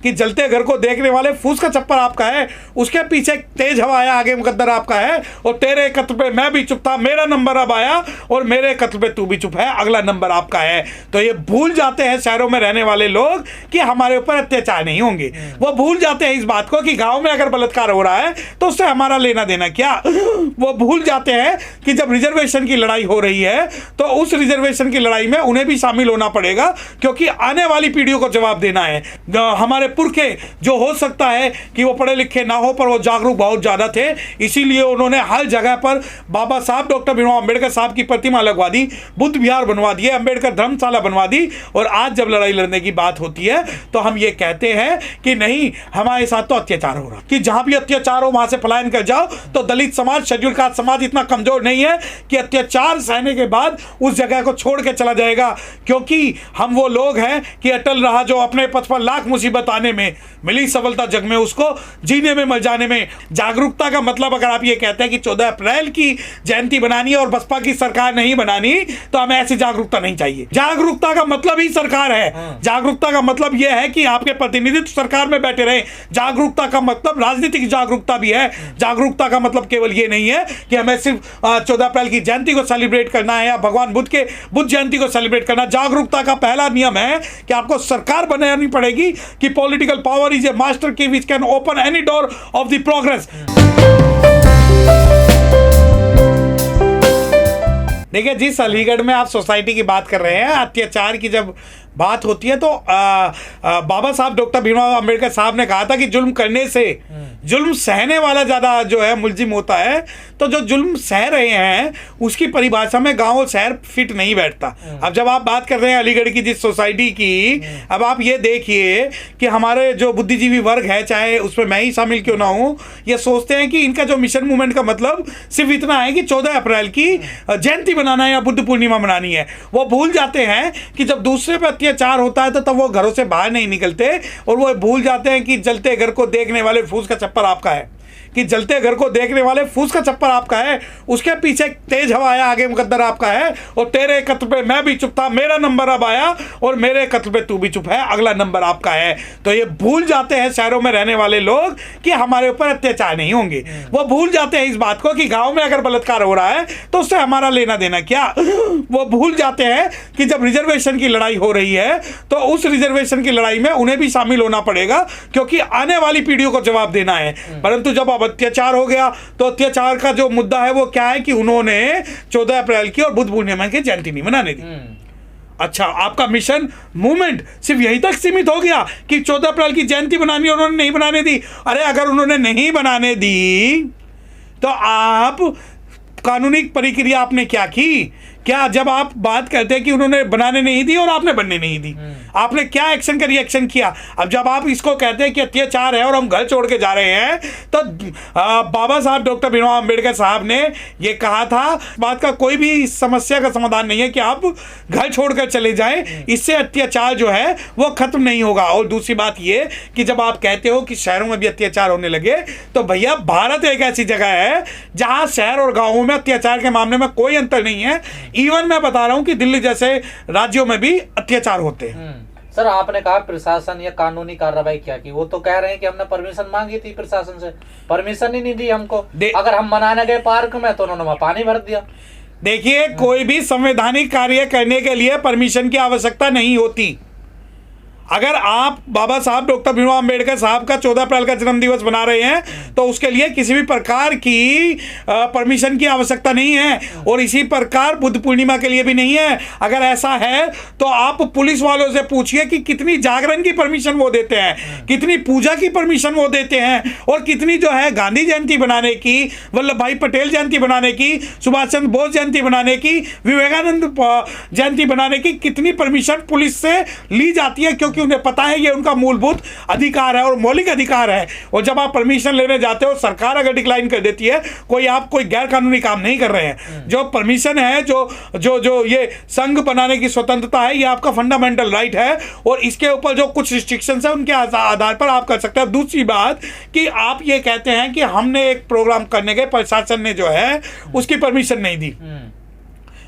कि जलते घर को देखने वाले फूस का छप्पर आपका है, उसके पीछे तेज हवा आया, आगे मुकद्दर आपका है, और तेरे कत्ल पे मैं भी चुप था, मेरा नंबर अब आया, और मेरे कत्ल पे तू भी चुप है, अगला नंबर आपका है। तो ये भूल जाते हैं शहरों में रहने वाले लोग कि हमारे ऊपर अत्याचार नहीं होंगे। वो भूल जाते हैं इस बात को कि गांव में अगर बलात्कार हो रहा है तो उससे हमारा लेना देना क्या। वो भूल जाते हैं कि जब रिजर्वेशन की लड़ाई हो रही है तो उस रिजर्वेशन की लड़ाई में उन्हें भी शामिल होना पड़ेगा, क्योंकि आने वाली पीढ़ियों को जवाब देना है। हमारे पुरखे जो हो सकता है कि वो पढ़े लिखे ना हो पर वो जागरूक बहुत ज्यादा थे, इसीलिए उन्होंने हर जगह पर बाबा साहब डॉक्टर भीमराव अंबेडकर साहब की प्रतिमा लगवा दी, बुद्ध विहार बनवा दिए, अंबेडकर धर्मशाला बनवा दी। और आज जब लड़ाई लड़ने की बात होती है तो हम ये कहते हैं कि नहीं, हमारे साथ तो अत्याचार हो रहा, कि जहां भी अत्याचार हो वहां से पलायन कर जाओ। तो दलित समाज, शेड्यूल कास्ट समाज इतना कमजोर नहीं है कि अत्याचार सहने के बाद उस जगह को छोड़ के चला जाएगा, क्योंकि हम वो लोग हैं कि अटल रहा जो अपने पथ पर लाख मुसीबत आने में मिली सफलता, जग में उसको जीने में मर जाने में। जागरूकता का मतलब अगर आप ये कहते हैं कि 14 अप्रैल की जयंती बनानी है और बसपा की सरकार नहीं बनानी, तो हमें ऐसी जागरूकता नहीं चाहिए। जागरूकता का मतलब ही सरकार है। जागरूकता का मतलब यह है कि आपके प्रतिनिधित्व सरकार में बैठे रहे। जागरूकता का मतलब राजनीतिक जागरूकता भी है। जागरूकता का मतलब केवल ये नहीं है कि हमें सिर्फ 14 अप्रैल की जयंती को सेलिब्रेट करना है या भगवान बुद्ध के बुद्ध जयंती को सेलिब्रेट करना। जागरूकता का पहला नियम है कि आपको सरकार बनानी पड़ेगी कि political power is a master key which can open any door of the progress. देखिए, जिस अलीगढ़ में आप सोसाइटी की बात कर रहे हैं, अत्याचार की जब बात होती है तो बाबा साहब डॉक्टर भीमराव अंबेडकर साहब ने कहा था कि जुल्म करने से जुल्म सहने वाला ज्यादा जो है मुलजिम होता है। तो जो जुल्म सह रहे हैं उसकी परिभाषा में गांव और शहर फिट नहीं बैठता। अब जब आप बात कर रहे हैं अलीगढ़ की जिस सोसाइटी की, अब आप ये देखिए कि हमारे जो बुद्धिजीवी वर्ग है, चाहे उसमें मैं ही शामिल क्यों ना हूं, ये सोचते हैं कि इनका जो मिशन मूवमेंट का मतलब सिर्फ इतना है कि 14 अप्रैल की जयंती बनाना है या बुद्ध पूर्णिमा मनानी है। वो भूल जाते हैं कि जब दूसरे पर अत्याचार होता है तो तब वो घरों से बाहर नहीं निकलते, और वो भूल जाते हैं कि जलते घर को देखने वाले फूस का छप्पर आपका है, कि जलते घर को देखने वाले फूस का छप्पर आपका है, उसके पीछे तेज हवा आया, आगे मुकद्दर आपका है, और तेरे कत्ल पे मैं भी चुप था, मेरा नंबर अब आया, और मेरे कत्ल पे तू भी चुप है, अगला नंबर आपका है। तो ये भूल जाते हैं शहरों में रहने वाले लोग कि हमारे ऊपर अत्याचार नहीं होंगे। वो भूल जाते हैं इस बात को कि गांव में अगर बलात्कार हो रहा है तो उससे हमारा लेना देना क्या। वो भूल जाते हैं कि जब रिजर्वेशन की लड़ाई हो रही है तो उस रिजर्वेशन की लड़ाई में उन्हें भी शामिल होना पड़ेगा, क्योंकि आने वाली पीढ़ियों को जवाब देना है। परंतु जब अब अत्याचार हो गया तो अत्याचार का जो मुद्दा है वो क्या है कि उन्होंने 14 अप्रैल की और बुद्ध पूर्णिमा की जयंती नहीं मनाने दी। अच्छा, आपका मिशन मूवमेंट सिर्फ यहीं तक सीमित हो गया कि 14 अप्रैल की जयंती बनानी, उन्होंने नहीं बनाने दी। अरे अगर उन्होंने नहीं बनाने दी तो आप कानूनी प्रक्रिया आपने क्या की? क्या जब आप बात करते हैं कि उन्होंने बनाने नहीं दी और आपने बनने नहीं दी, आपने क्या एक्शन का रिएक्शन किया? अब जब आप इसको कहते हैं कि अत्याचार है और हम घर छोड़ के जा रहे हैं, तो बाबा साहब डॉक्टर भीमराव अंबेडकर साहब ने ये कहा था, बात का कोई भी इस समस्या का समाधान नहीं है कि आप घर छोड़कर चले जाएं, इससे अत्याचार जो है वो खत्म नहीं होगा। और दूसरी बात ये कि जब आप कहते हो कि शहरों में भी अत्याचार होने लगे, तो भैया भारत एक ऐसी जगह है जहां शहर और गांवों में अत्याचार के मामले में कोई अंतर नहीं है। इवन मैं बता रहा हूं कि दिल्ली जैसे राज्यों में भी अत्याचार होते हैं। सर, आपने कहा प्रशासन या कानूनी कार्रवाई क्या की, वो तो कह रहे हैं कि हमने परमिशन मांगी थी प्रशासन से, परमिशन ही नहीं दी हमको। अगर हम मनाने गए पार्क में तो उन्होंने वहां पानी भर दिया। देखिए, कोई भी संवैधानिक कार्य करने के लिए परमिशन की आवश्यकता नहीं होती। अगर आप बाबा साहब डॉक्टर भीमराव अंबेडकर साहब का 14 अप्रैल का जन्म दिवस बना रहे हैं तो उसके लिए किसी भी प्रकार की परमिशन की आवश्यकता नहीं है, और इसी प्रकार बुद्ध पूर्णिमा के लिए भी नहीं है। अगर ऐसा है तो आप पुलिस वालों से पूछिए कि कितनी जागरण की परमिशन वो देते हैं, कितनी पूजा की परमिशन वो देते हैं, और कितनी जो है गांधी जयंती बनाने की, वल्लभ भाई पटेल जयंती बनाने की, सुभाष चंद्र बोस जयंती बनाने की, विवेकानंद जयंती बनाने की कितनी परमिशन पुलिस से ली जाती है, क्योंकि उन्हें पता है ये उनका मूलभूत अधिकार है और मौलिक अधिकार है। और जब आप परमिशन लेने जाते हो, सरकार अगर डिक्लाइन कर देती है, आप कोई गैर कानूनी काम नहीं कर रहे हैं। जो परमिशन है, जो ये संघ बनाने की स्वतंत्रता है, ये आपका फंडामेंटल राइट है, और इसके ऊपर जो कुछ रिस्ट्रिक्शंस है उनके आधार पर आप कर सकते हैं। दूसरी बात कि आप ये कहते हैं कि हमने एक प्रोग्राम करने के प्रशासन ने जो है उसकी परमिशन नहीं दी,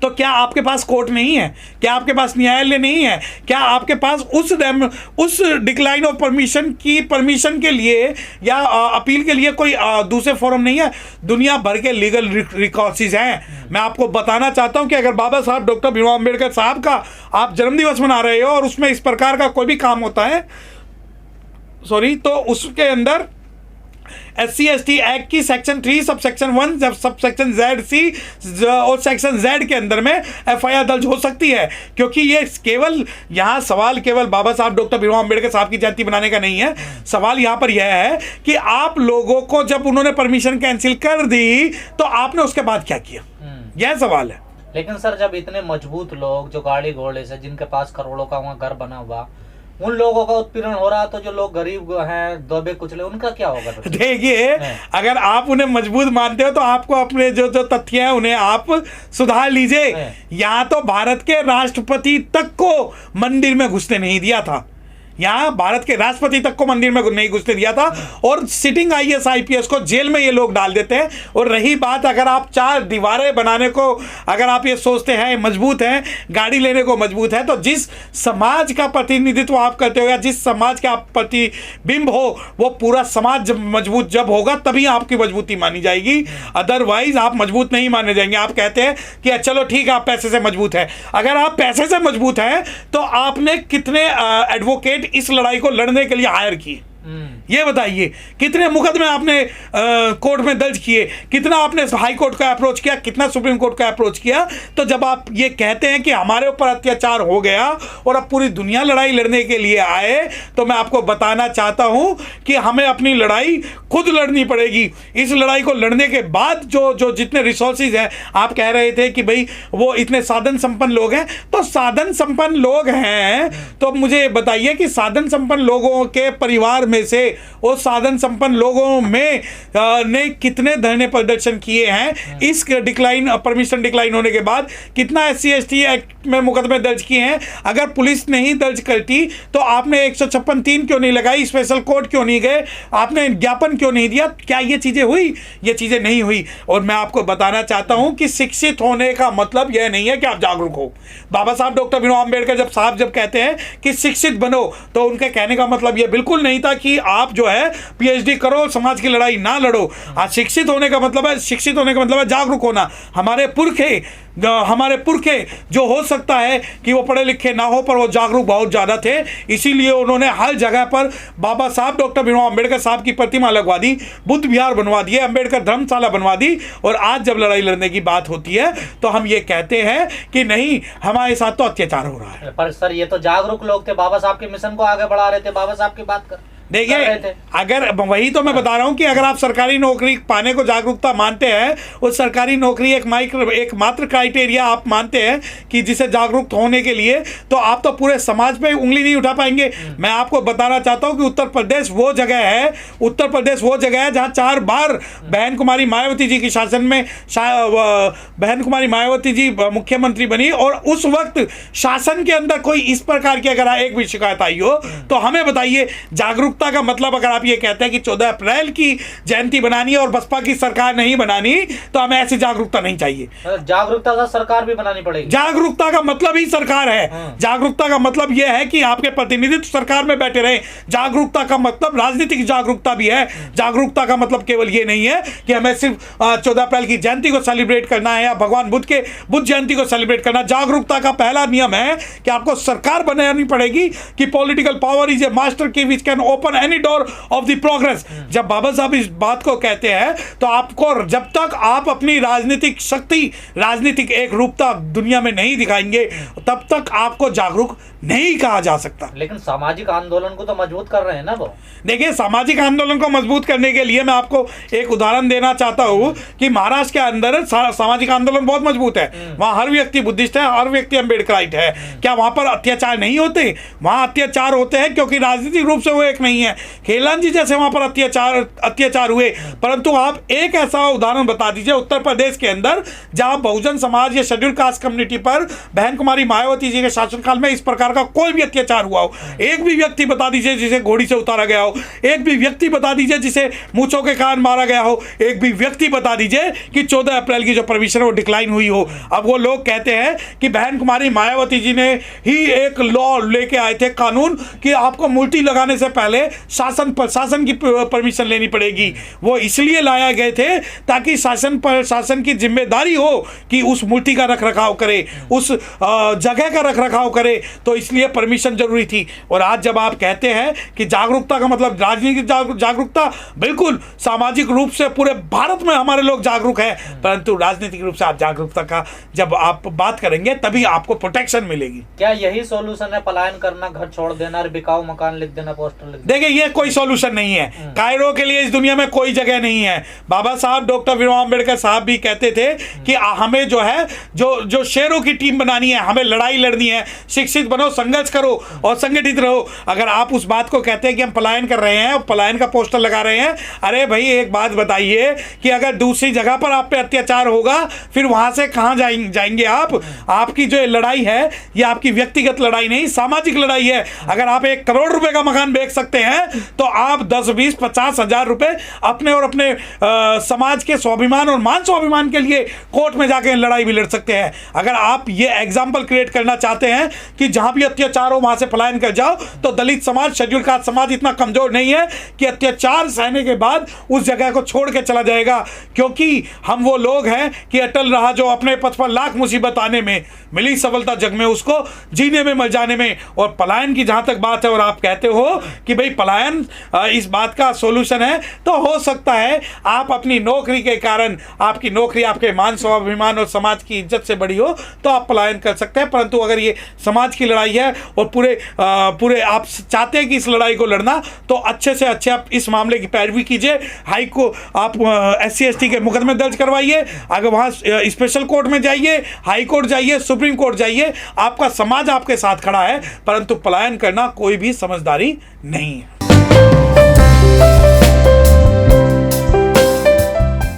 तो क्या आपके पास कोर्ट नहीं है? क्या आपके पास न्यायालय नहीं है? क्या आपके पास उस डिक्लाइन ऑफ परमिशन के लिए या अपील के लिए कोई दूसरे फोरम नहीं है? दुनिया भर के लीगल रिकॉर्सेज हैं। मैं आपको बताना चाहता हूं कि अगर बाबा साहब डॉक्टर भीमराव अंबेडकर साहब का आप जन्मदिवस मना रहे हो और उसमें इस प्रकार का कोई भी काम होता है, तो उसके अंदर SC/ST एक्ट की सेक्शन 3 सबसेक्शन 1 जब सबसेक्शन ZC और सेक्शन Z के अंदर में FIR दर्ज हो सकती है, क्योंकि ये केवल यहाँ सवाल केवल बाबा साहब डॉक्टर भीमराव अंबेडकर साहब की जयंती बनाने का नहीं है। सवाल यहाँ पर यह है कि आप लोगों को जब उन्होंने परमिशन कैंसिल कर दी तो आपने उसके बाद क्या किया, यह सवाल है। लेकिन सर, जब इतने मजबूत लोग जो गाड़ी घोड़े से, जिनके पास करोड़ों का वहाँ घर बना हुआ, उन लोगों का उत्पीड़न हो रहा, तो जो लोग गरीब हैं, दबे कुचले, उनका क्या होगा? देखिए, अगर आप उन्हें मजबूत मानते हो तो आपको अपने जो तथ्य हैं उन्हें आप सुधार लीजिए। यहाँ तो भारत के राष्ट्रपति तक को मंदिर में घुसने नहीं दिया था, यहाँ भारत के राष्ट्रपति तक को मंदिर में नहीं घुसने दिया था, और सिटिंग IAS IPS को जेल में ये लोग डाल देते हैं। और रही बात, अगर आप 4 दीवारें बनाने को अगर आप ये सोचते हैं मजबूत हैं, गाड़ी लेने को मजबूत है, तो जिस समाज का प्रतिनिधित्व आप करते हो या जिस समाज का आप प्रतिबिंब हो, वो पूरा समाज मजबूत जब होगा तभी आपकी मजबूती मानी जाएगी, अदरवाइज आप मजबूत नहीं माने जाएंगे। आप कहते हैं कि चलो ठीक है, आप पैसे से मजबूत है। अगर आप पैसे से मजबूत हैं तो आपने कितने एडवोकेट इस लड़ाई को लड़ने के लिए हायर किए, ये बताइए? कितने मुकदमे आपने कोर्ट में दर्ज किए? कितना आपने हाई कोर्ट का अप्रोच किया? कितना सुप्रीम कोर्ट का अप्रोच किया? तो जब आप ये कहते हैं कि हमारे ऊपर अत्याचार हो गया और अब पूरी दुनिया लड़ाई लड़ने के लिए आए, तो मैं आपको बताना चाहता हूं कि हमें अपनी लड़ाई खुद लड़नी पड़ेगी। इस लड़ाई को लड़ने के बाद जो जितने रिसोर्सेज हैं, आप कह रहे थे कि भाई वो इतने साधन संपन्न लोग हैं, तो साधन संपन्न लोग हैं तो मुझे बताइए कि साधन संपन्न लोगों के परिवार में से वो साधन संपन्न लोगों में ने कितने धरने प्रदर्शन किए हैं इस परमिशन डिक्लाइन होने के बाद? कितना SC/ST एक्ट में मुकदमे दर्ज किए हैं? अगर पुलिस नहीं दर्ज करती तो आपने 156(3) क्यों नहीं लगाई? स्पेशल कोर्ट क्यों नहीं गए? आपने ज्ञापन क्यों नहीं दिया? क्या ये चीजें हुई? ये चीजें नहीं हुई। और मैं आपको बताना चाहता हूं कि शिक्षित होने का मतलब यह नहीं है कि आप जागरूक हो। बाबा साहब डॉक्टर भीमराव अंबेडकर जब कहते हैं कि शिक्षित बनो, तो उनके कहने का मतलब यह बिल्कुल नहीं था कि आप जो है PhD करो, समाज की लड़ाई ना लड़ो। आज शिक्षित होने का मतलब है जागरूक होना। हमारे पुरखे जो हो सकता है कि वो पढ़े लिखे ना हो, पर वो जागरूक बहुत ज़्यादा थे, इसीलिए उन्होंने हर जगह पर बाबा साहब डॉक्टर भीमराव अंबेडकर साहब की प्रतिमा लगवा दी, बुद्ध विहार बनवा दिए, अंबेडकर धर्मशाला बनवा दी। और आज जब लड़ाई लड़ने की बात होती है तो हम ये कहते हैं कि नहीं, हमारे साथ तो अत्याचार हो रहा है। पर सर, ये तो जागरूक लोग थे, बाबा साहब के मिशन को आगे बढ़ा रहे थे, बाबा साहब की बात कर। देखिए, अगर वही तो मैं बता रहा हूं कि अगर आप सरकारी नौकरी पाने को जागरूकता मानते हैं, उस सरकारी नौकरी एक मात्र क्राइटेरिया आप मानते हैं कि जिसे जागरूक होने के लिए, तो आप तो पूरे समाज पे उंगली नहीं उठा पाएंगे। मैं आपको बताना चाहता हूं कि उत्तर प्रदेश वो जगह है जहां 4 बार बहन कुमारी मायावती जी की शासन में बहन कुमारी मायावती जी मुख्यमंत्री बनी, और उस वक्त शासन के अंदर कोई इस प्रकार की अगर एक भी शिकायत आई हो तो हमें बताइए। जागरूकता का मतलब अगर आप ये कहते हैं कि 14 अप्रैल की जयंती बनानी है और बसपा की सरकार नहीं बनानी, तो हमें ऐसी जागरूकता नहीं चाहिए। जागरूकता का सरकार भी बनानी पड़ेगी। जागरूकता का मतलब ही सरकार है। जागरूकता का मतलब यह है कि आपके प्रतिनिधित्व सरकार में बैठे रहे। जागरूकता का मतलब राजनीतिक जागरूकता भी है। जागरूकता का मतलब केवल ये नहीं है कि हमें सिर्फ 14 अप्रैल की जयंती को सेलिब्रेट करना है या भगवान बुद्ध जयंती को सेलिब्रेट करना। जागरूकता का पहला नियम है कि आपको सरकार बनानी पड़ेगी कि political power is a master key which can open any door of the progress. जब बाबा साहब इस बात को कहते हैं तो आपको, जब तक आप अपनी राजनीतिक शक्ति, राजनीतिक एक रूपता दुनिया में नहीं दिखाएंगे, तब तक आपको जागरूक नहीं कहा जा सकता। लेकिन सामाजिक आंदोलन को तो मजबूत कर रहे हैं ना वो। देखिए, सामाजिक आंदोलन को मजबूत करने के लिए मैं आपको एक उदाहरण देना चाहता हूं कि महाराष्ट्र के अंदर सामाजिक आंदोलन बहुत मजबूत है। वहां हर व्यक्ति बुद्धिस्ट है, हर व्यक्ति अम्बेडकराइट है। क्या वहां पर अत्याचार नहीं होते? वहां अत्याचार होते हैं क्योंकि राजनीतिक रूप से वो एक नहीं है। खेलान जी जैसे वहां पर अत्याचार हुए, परंतु आप एक ऐसा उदाहरण बता दीजिए उत्तर प्रदेश के अंदर जहां बहुजन समाज या शेड्यूल कास्ट कम्युनिटी पर बहन कुमारी मायावती जी के शासनकाल में इस प्रकार प्रकार का कोई भी अत्याचार हुआ हो, एक भी व्यक्ति बता दीजिए जिसे घोड़ी से उतारा गया हो, एक भी व्यक्ति बता दीजिए जिसे मूंछों के कारण मारा गया हो, एक भी व्यक्ति बता दीजिए कि 14 अप्रैल की जो परमिशन है वो डिक्लाइन हुई हो। अब वो लोग कहते हैं कि बहन कुमारी मायावती जी ने ही एक लॉ लेके आए थे, कानून, कि आपको मूर्ति लगाने से पहले शासन की परमिशन लेनी पड़ेगी। वो इसलिए लाया गए थे ताकि शासन की जिम्मेदारी हो कि उस मूर्ति का रख रखाव करे, उस जगह का रख रखाव करे, तो इसलिए परमिशन जरूरी थी। और आज जब आप कहते हैं कि जागरूकता का मतलब राजनीतिक जागरूकता, बिल्कुल सामाजिक रूप से पूरे भारत में हमारे लोग जागरूक हैं, परंतु राजनीतिक रूप से आप जागरूकता का जब आप बात करेंगे तभी आपको प्रोटेक्शन मिलेगी। क्या यही सॉल्यूशन है, पलायन करना, घर छोड़ देना और बिकाऊ मकान लिख देना, पोस्टर लिख देना? देखिए ये कोई सॉल्यूशन नहीं है। कायरो के लिए इस दुनिया में कोई जगह नहीं है। बाबा साहब डॉक्टर भीमराव अंबेडकर साहब भी कहते थे कि हमें जो है जो शेरों की टीम बनानी है, हमें लड़ाई लड़नी है, शिक्षित बनो, संघर्ष करो और संगठित रहो। अगर आप उस बात को कहते हैं कि हम पलायन कर रहे हैं, पलायन का पोस्टर लगा रहे हैं, अरे भाई एक बात बताइए कि अगर दूसरी जगह पर आप पे अत्याचार होगा फिर वहां से कहां जाएंगे आप? आपकी जो लड़ाई है ये आपकी व्यक्तिगत लड़ाई नहीं, सामाजिक लड़ाई है। अगर आप 1 करोड़ रुपए का मकान बेच सकते हैं तो आप 10, 20, 50 हजार रुपए अपने और अपने समाज के स्वाभिमान और मान स्वाभिमान के लिए कोर्ट में जाकर लड़ाई भी लड़ सकते हैं। अगर आप ये एग्जाम्पल क्रिएट करना चाहते हैं कि जहां भी अत्याचार हो वहां से पलायन कर जाओ, तो दलित समाज, शेड्यूल कास्ट समाज इतना कमजोर नहीं है कि अत्याचार सहने के बाद उस जगह को छोड़ के चला जाएगा। क्योंकि हम वो लोग हैं कि अटल रहा जो अपने 55 लाख मुसीबत आने में मिली सफलता जग में, उसको जीने में, मर जाने में। और पलायन की जहां तक बात है और आप कहते हो कि भाई पलायन इस बात का सॉल्यूशन है, तो हो सकता है आप अपनी नौकरी के कारण, आपकी नौकरी आपके मान स्वाभिमान और समाज की इज्जत से बड़ी हो तो आप पलायन कर सकते हैं। परंतु अगर ये समाज की लड़ाई है और पूरे आप चाहते हैं कि इस लड़ाई को लड़ना, तो अच्छे से अच्छे आप इस मामले की पैरवी कीजिए। हाई को आप SC ST के मुकदमे दर्ज करवाइए, अगर वहाँ स्पेशल कोर्ट में जाइए, हाई कोर्ट जाइए, सुप्रीम कोर्ट जाइए, आपका समाज आपके साथ खड़ा है। परंतु पलायन करना कोई भी समझदारी नहीं है।